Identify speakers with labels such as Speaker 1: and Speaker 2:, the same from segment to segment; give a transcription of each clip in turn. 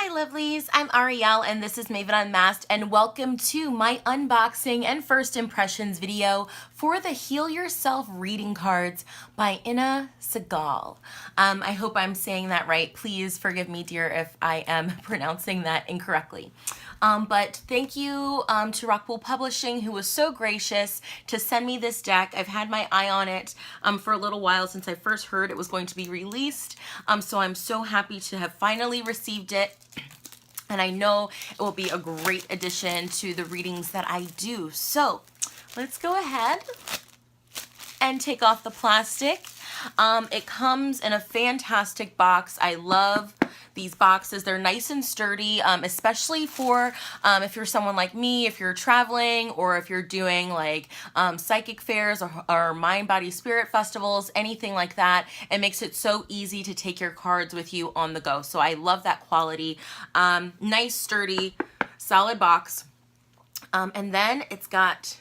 Speaker 1: Hi lovelies, I'm Ariel and this is Maven Unmasked, and welcome to my unboxing and first impressions video for the Heal Yourself reading cards by Inna Segal. I hope I'm saying that right. Please forgive me, dear, if I am pronouncing that incorrectly. But thank you to Rockpool Publishing, who was so gracious to send me this deck. I've had my eye on it for a little while since I first heard it was going to be released. So I'm so happy to have finally received it. And I know it will be a great addition to the readings that I do. So let's go ahead and take off the plastic. It comes in a fantastic box. I love these boxes. They're nice and sturdy, especially for if you're someone like me, if you're traveling, or if you're doing like psychic fairs or mind, body, spirit festivals, anything like that. It makes it so easy to take your cards with you on the go. So I love that quality. Nice, sturdy, solid box. And then it's got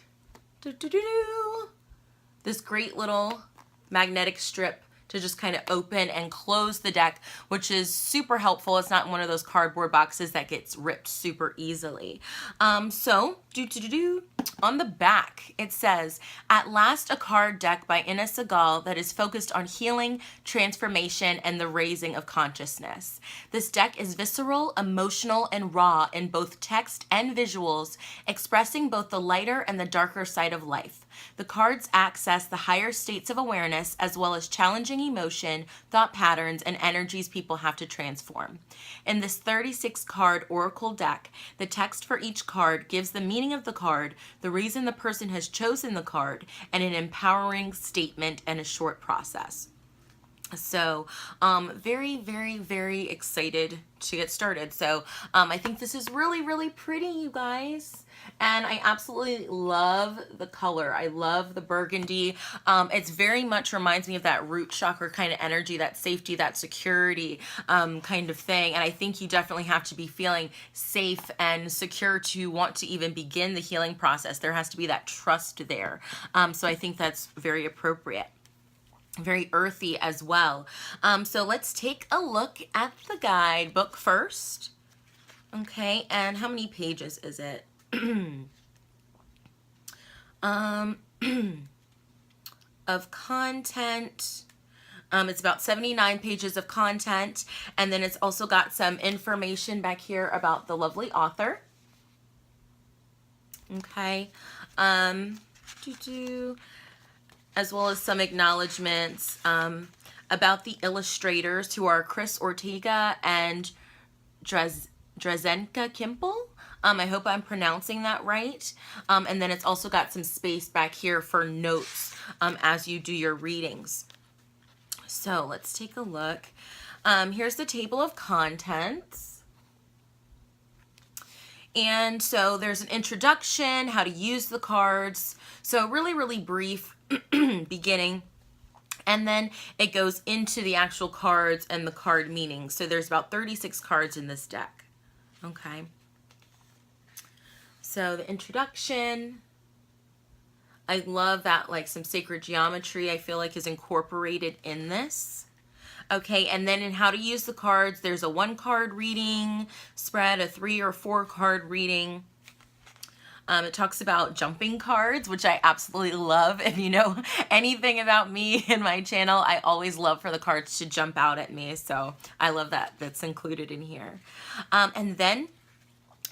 Speaker 1: this great little magnetic strip to just kind of open and close the deck, which is super helpful. It's not one of those cardboard boxes that gets ripped super easily. On the back, it says, "At last, a card deck by Inna Segal that is focused on healing, transformation, and the raising of consciousness. This deck is visceral, emotional, and raw in both text and visuals, expressing both the lighter and the darker side of life. The cards access the higher states of awareness as well as challenging emotion, thought patterns, and energies people have to transform. In this 36 card oracle deck, the text for each card gives the meaning of the card, the reason the person has chosen the card, and an empowering statement and a short process." So very, very, very excited to get started. So I think this is really, really pretty, you guys. And I absolutely love the color. I love the burgundy. It's very much reminds me of that root chakra kind of energy, that safety, that security kind of thing. And I think you definitely have to be feeling safe and secure to want to even begin the healing process. There has to be that trust there. So I think that's very appropriate. Very earthy as well. So let's take a look at the guidebook first. Okay, and how many pages is it? Of content. It's about 79 pages of content, and then it's also got some information back here about the lovely author. Okay. As well as some acknowledgments about the illustrators, who are Chris Ortega and Drazenka Kimple. I hope I'm pronouncing that right. And then it's also got some space back here for notes as you do your readings. So let's take a look. Here's the table of contents. And so there's an introduction, how to use the cards. So really, really brief beginning, and then it goes into the actual cards and the card meanings. So there's about 36 cards in this deck. Okay. So the introduction, I love that, like some sacred geometry I feel like is incorporated in this. Okay, and then in how to use the cards, there's a 1-card reading spread, a 3 or 4 card reading. It talks about jumping cards, which I absolutely love. If you know anything about me and my channel, I always love for the cards to jump out at me. So I love that that's included in here. And then,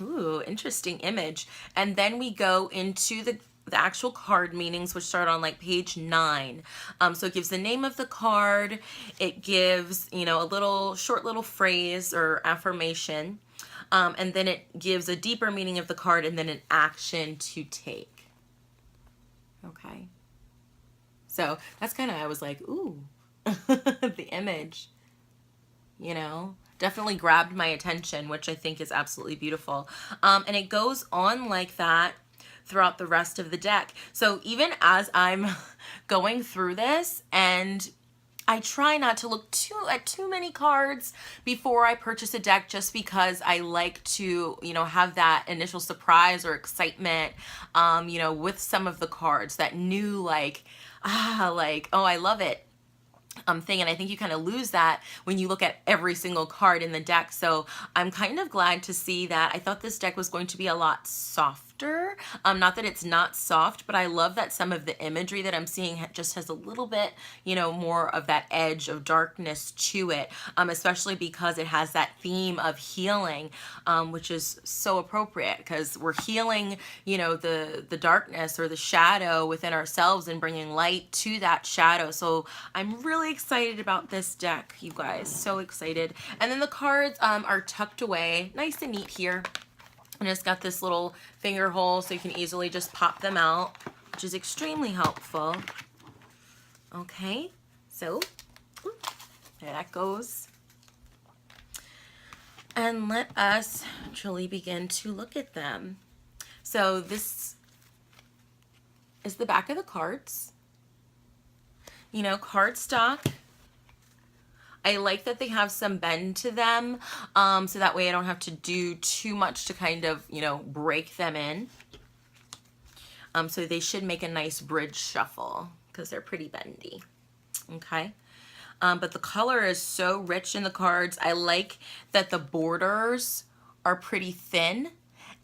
Speaker 1: ooh, interesting image. And then we go into the actual card meanings, which start on like page 9. So it gives the name of the card. It gives, you know, a short little phrase or affirmation. And then it gives a deeper meaning of the card and then an action to take. Okay. So that's kind of, I was like, ooh, the image, you know, definitely grabbed my attention, which I think is absolutely beautiful. And it goes on like that throughout the rest of the deck. So even as I'm going through this, and I try not to look at too many cards before I purchase a deck, just because I like to, you know, have that initial surprise or excitement, you know, with some of the cards, that new like, oh, I love it. thing, and I think you kind of lose that when you look at every single card in the deck. So I'm kind of glad to see that. I thought this deck was going to be a lot softer. Not that it's not soft, but I love that some of the imagery that I'm seeing just has a little bit, you know, more of that edge of darkness to it, especially because it has that theme of healing, which is so appropriate because we're healing, you know, the darkness or the shadow within ourselves and bringing light to that shadow. So I'm really excited about this deck, you guys, so excited. And then the cards are tucked away nice and neat here. And it's got this little finger hole so you can easily just pop them out, which is extremely helpful. Okay, so there that goes. And let us truly begin to look at them. So this is the back of the cards. You know, cardstock. I like that they have some bend to them, so that way I don't have to do too much to kind of, you know, break them in. So they should make a nice bridge shuffle because they're pretty bendy. Okay. But the color is so rich in the cards. I like that the borders are pretty thin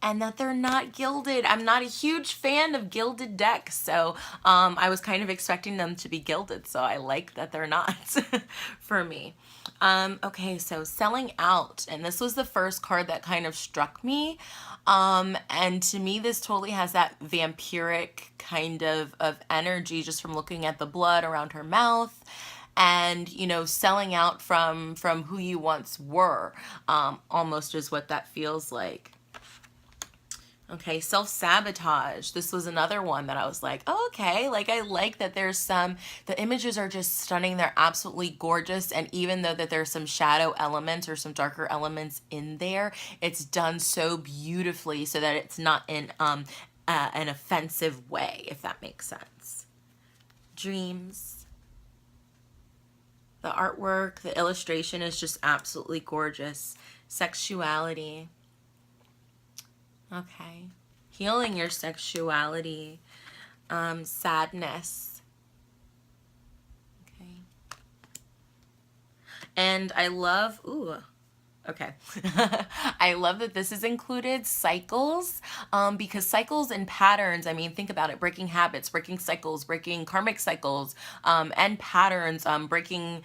Speaker 1: and that they're not gilded. I'm not a huge fan of gilded decks, so I was kind of expecting them to be gilded, so I like that they're not for me. Okay, so selling out, and this was the first card that kind of struck me, and to me this totally has that vampiric kind of energy just from looking at the blood around her mouth. And, you know, selling out from who you once were, almost is what that feels like. Okay, self-sabotage. This was another one that I was like, oh, okay, like I like that there's some, the images are just stunning. They're absolutely gorgeous. And even though that there's some shadow elements or some darker elements in there, it's done so beautifully so that it's not in an offensive way, if that makes sense. Dreams. The artwork, the illustration is just absolutely gorgeous. Sexuality. Okay. Healing your sexuality. Sadness. Okay. And I love, ooh, okay. I love that this is included, cycles, because cycles and patterns, I mean, think about it, breaking habits, breaking cycles, breaking karmic cycles, and patterns, breaking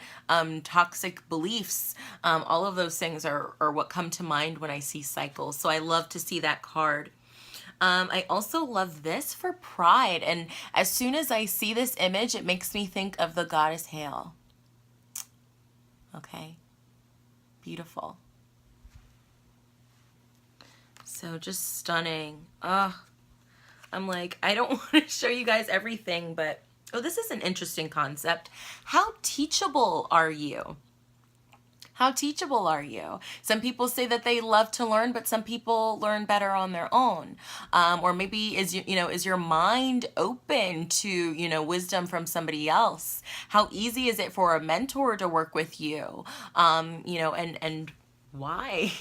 Speaker 1: toxic beliefs, all of those things are what come to mind when I see cycles. So I love to see that card. I also love this for pride, and as soon as I see this image, it makes me think of the goddess Hail. Okay, beautiful. So just stunning. I'm like, I don't want to show you guys everything, but oh, this is an interesting concept. How teachable are you? How teachable are you? Some people say that they love to learn, but some people learn better on their own. Or maybe is your mind open to, wisdom from somebody else? How easy is it for a mentor to work with you? And why?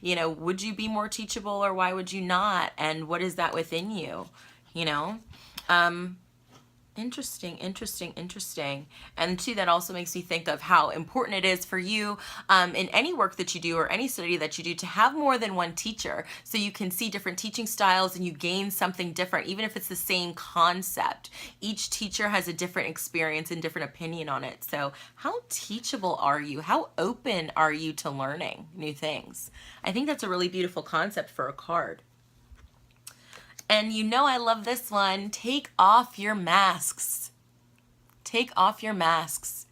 Speaker 1: Would you be more teachable or why would you not? And what is that within you? Interesting. And too, that also makes me think of how important it is for you in any work that you do or any study that you do to have more than one teacher, so you can see different teaching styles and you gain something different, even if it's the same concept. Each teacher has a different experience and different opinion on it. So how teachable are you? How open are you to learning new things? I think that's a really beautiful concept for a card. And I love this one. Take off your masks. Take off your masks.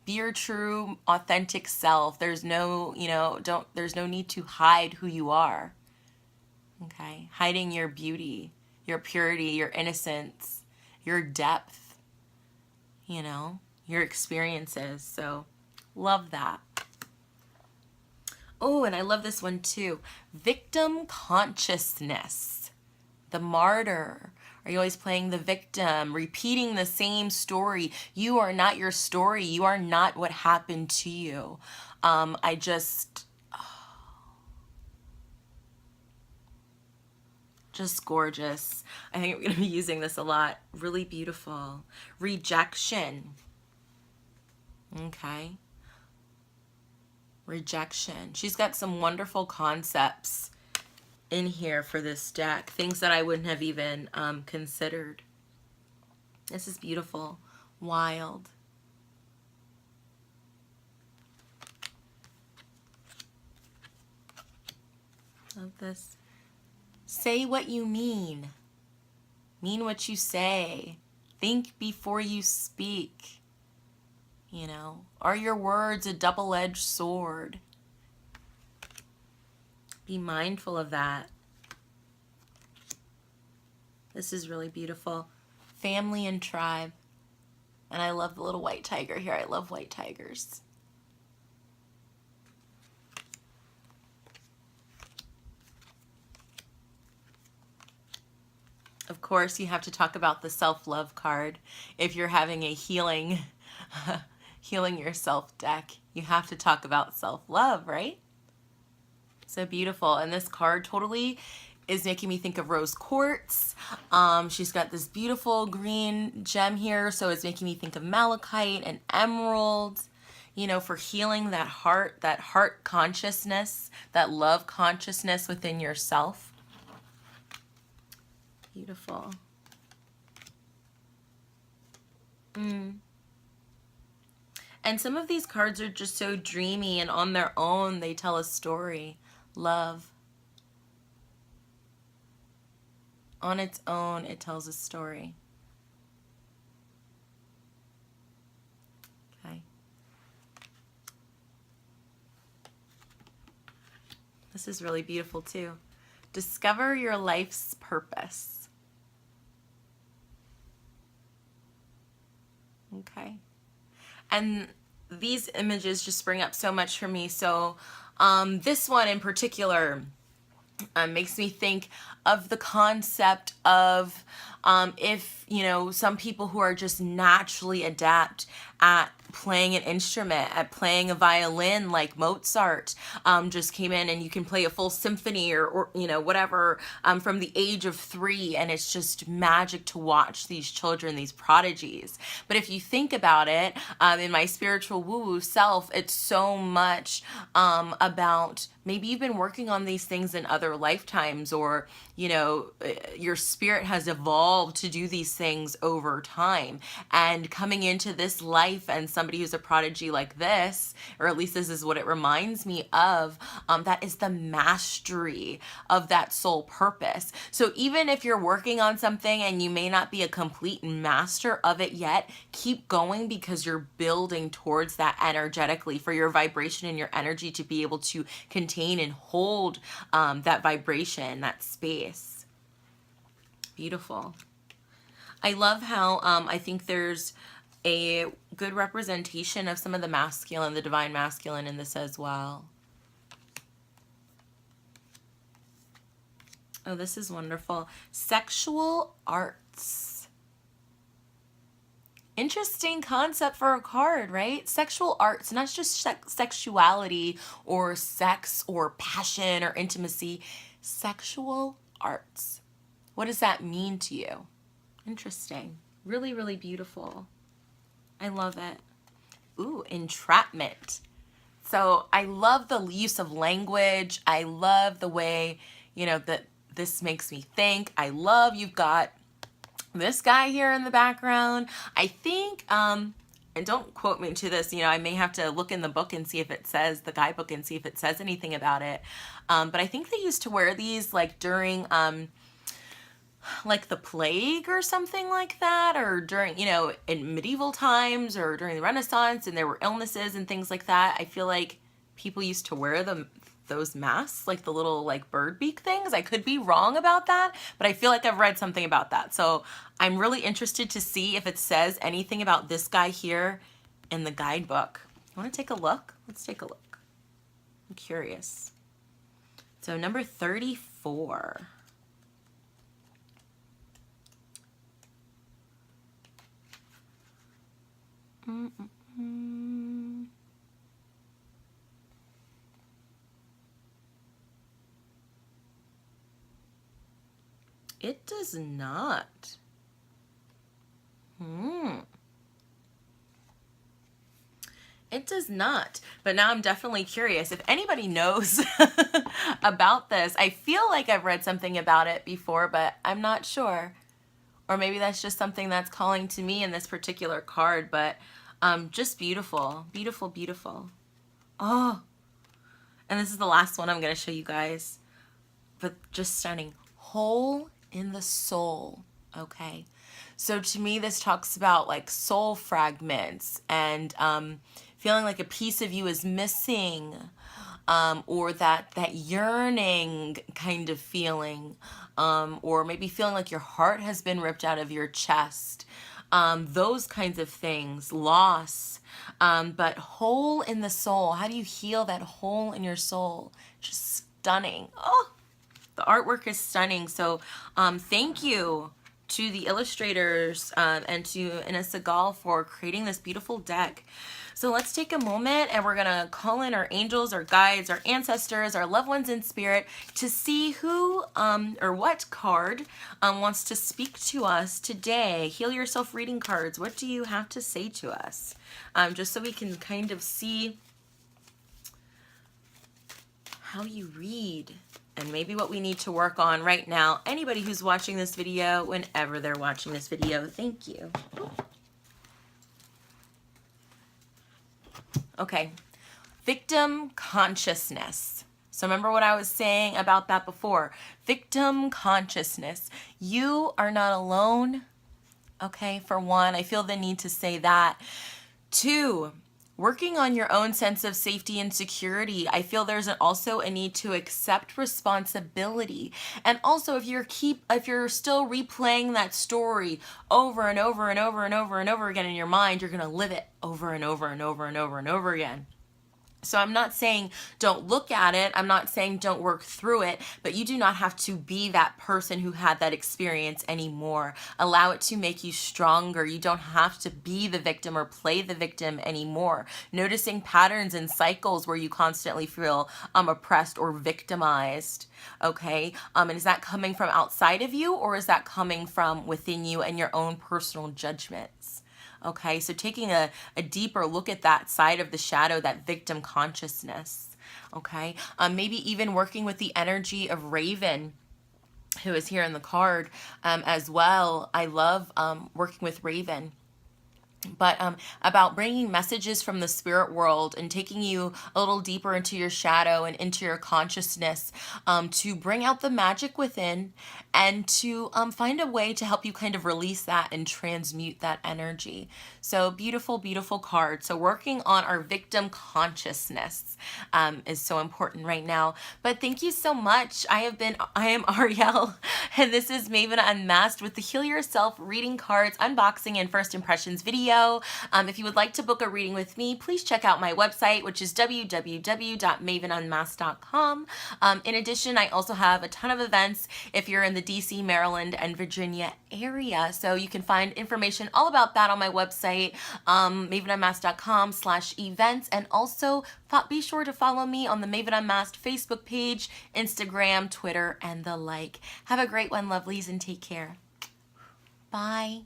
Speaker 1: Be your true, authentic self. There's no, there's no need to hide who you are. Okay? Hiding your beauty, your purity, your innocence, your depth, your experiences. So, love that. Oh, and I love this one too. Victim consciousness. The martyr. Are you always playing the victim, repeating the same story? You are not your story. You are not what happened to you. Just gorgeous. I think we're going to be using this a lot. Really beautiful. Rejection. Okay. Rejection. She's got some wonderful concepts in here for this deck. Things that I wouldn't have even considered. This is beautiful. Wild. Love this. Say what you mean. Mean what you say. Think before you speak. You know, are your words a double-edged sword? Be mindful of that. This is really beautiful. Family and tribe. And I love the little white tiger here. I love white tigers. Of course, you have to talk about the self-love card. If you're having a healing, healing yourself deck, you have to talk about self-love, right? So beautiful. And this card totally is making me think of rose quartz. She's got this beautiful green gem here, so it's making me think of malachite and emerald, you know, for healing that heart consciousness, that love consciousness within yourself. Beautiful. And some of these cards are just so dreamy, and on their own, they tell a story. Love. On its own, it tells a story. Okay. This is really beautiful too. Discover your life's purpose. Okay. And these images just bring up so much for me. So this one in particular makes me think of the concept of if, you know, some people who are just naturally adept at playing an instrument, at playing a violin like Mozart just came in, and you can play a full symphony or you know, whatever from the age of 3, and it's just magic to watch these children, these prodigies. But if you think about it, in my spiritual woo-woo self, it's so much about maybe you've been working on these things in other lifetimes, or, you know, your spirit has evolved to do these things over time, and coming into this life and somebody who's a prodigy like this, or at least this is what it reminds me of, that is the mastery of that soul purpose. So even if you're working on something and you may not be a complete master of it yet, keep going, because you're building towards that energetically, for your vibration and your energy to be able to contain and hold that vibration, that space. Beautiful. I love how I think there's a good representation of some of the masculine, the divine masculine in this as well. Oh, this is wonderful. Sexual arts. Interesting concept for a card, right? Sexual arts, not just sexuality or sex or passion or intimacy. Sexual arts. What does that mean to you? Interesting. Really, really beautiful. I love it. Ooh, entrapment. So I love the use of language. I love the way, you know, that this makes me think. I love you've got this guy here in the background. I think, and don't quote me to this, you know, I may have to look in the book and see if it says, the guidebook, and see if it says anything about it. But I think they used to wear these like during, like the plague or something like that, or during, you know, in medieval times or during the Renaissance, and there were illnesses and things like that. I feel like people used to wear those masks, like the little like bird beak things. I could be wrong about that, but I feel like I've read something about that. So I'm really interested to see if it says anything about this guy here in the guidebook. You want to take a look? Let's take a look. I'm curious. So number 34. It does not. It does not. But now I'm definitely curious. If anybody knows about this, I feel like I've read something about it before, but I'm not sure. Or maybe that's just something that's calling to me in this particular card, but just beautiful, beautiful, beautiful. Oh, and this is the last one I'm going to show you guys, but just stunning. Hole in the soul, okay? So to me, this talks about like soul fragments and feeling like a piece of you is missing, or that yearning kind of feeling, or maybe feeling like your heart has been ripped out of your chest, those kinds of things, loss, but hole in the soul. How do you heal that hole in your soul? Just stunning. Oh, the artwork is stunning. So thank you to the illustrators and to Inessa Gall for creating this beautiful deck. So let's take a moment and we're going to call in our angels, our guides, our ancestors, our loved ones in spirit to see who or what card wants to speak to us today. Heal Yourself reading cards. What do you have to say to us? Just so we can kind of see how you read and maybe what we need to work on right now. Anybody who's watching this video, whenever they're watching this video, thank you. Okay, victim consciousness. So remember what I was saying about that before. Victim consciousness. You are not alone. Okay, for one, I feel the need to say that. Two, working on your own sense of safety and security. I feel there's also a need to accept responsibility. And also if you're still replaying that story over and over and over and over and over again in your mind, you're going to live it over and over and over and over and over again. So I'm not saying don't look at it. I'm not saying don't work through it, but you do not have to be that person who had that experience anymore. Allow it to make you stronger. You don't have to be the victim or play the victim anymore. Noticing patterns and cycles where you constantly feel oppressed or victimized. Okay. And is that coming from outside of you, or is that coming from within you and your own personal judgments? Okay, so taking a deeper look at that side of the shadow, that victim consciousness. Okay, maybe even working with the energy of Raven, who is here in the card as well. I love working with Raven. But about bringing messages from the spirit world and taking you a little deeper into your shadow and into your consciousness to bring out the magic within and to find a way to help you kind of release that and transmute that energy. So beautiful, beautiful card. So working on our victim consciousness is so important right now. But thank you so much. I am Ariel, and this is Maven Unmasked with the Heal Yourself reading cards, unboxing, and first impressions video. If you would like to book a reading with me, please check out my website, which is www.mavenunmasked.com. In addition, I also have a ton of events if you're in the DC, Maryland, and Virginia area. So you can find information all about that on my website, mavenunmasked.com/events. And also be sure to follow me on the Maven Unmasked Facebook page, Instagram, Twitter, and the like. Have a great one, lovelies, and take care. Bye.